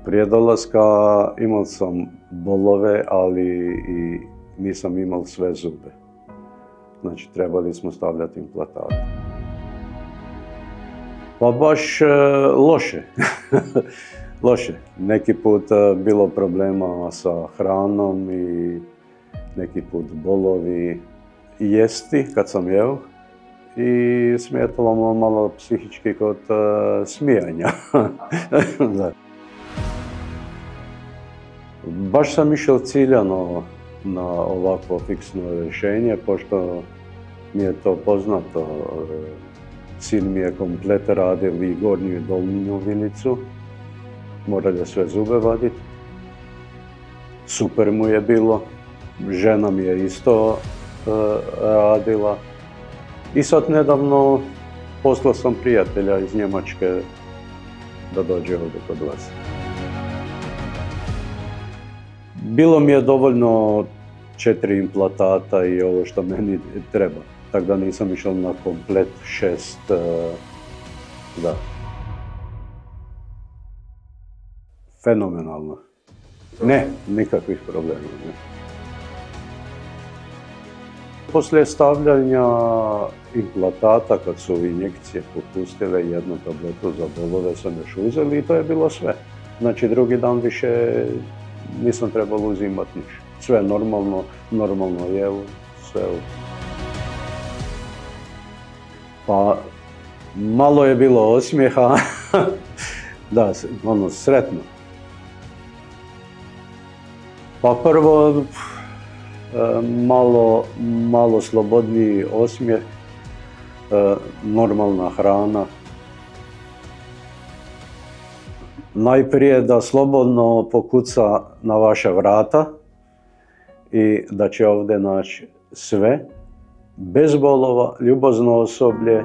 Prije dolaska imao sam bolove, ali i nisam imao sve zube. Znači, trebali smo stavljati implantate. Pa baš loše. Loše. Neki put bilo problema sa hranom i neki put bolovi. Jesti kad sam jeo i smetalo malo psihički kod smijanja. Da. Baš sam išao ciljano na ovakvo fiksno rješenje, pošto mi je to poznato. Sin mi je komplet radil i gornju i dolnju vilicu. Morali sve zube vaditi. Super mu je bilo. Žena mi je isto radila. I sad nedavno poslao sam prijatelja iz Njemačke da dođe ovdje kod vas. Bilo mi je dovoljno 4 implantata i ovo što meni treba. Tako da nisam išao na komplet 6, da. Fenomenalno. Ne, nikakvih problema. Ne. Poslije stavljanja implantata, kad su injekcije popustile, jednu tabletu za bolove sam još uzeli i to je bilo sve. Znači, drugi dan više nisam trebalo uzimati ništa. Sve normalno jelo, sve. Pa, malo je bilo osmijeha, da, sretno. Pa prvo, malo slobodniji osmijeh, normalna hrana. Najprije da slobodno pokuca na vaša vrata i da će ovdje naći sve, bez bolova, ljubazno osoblje.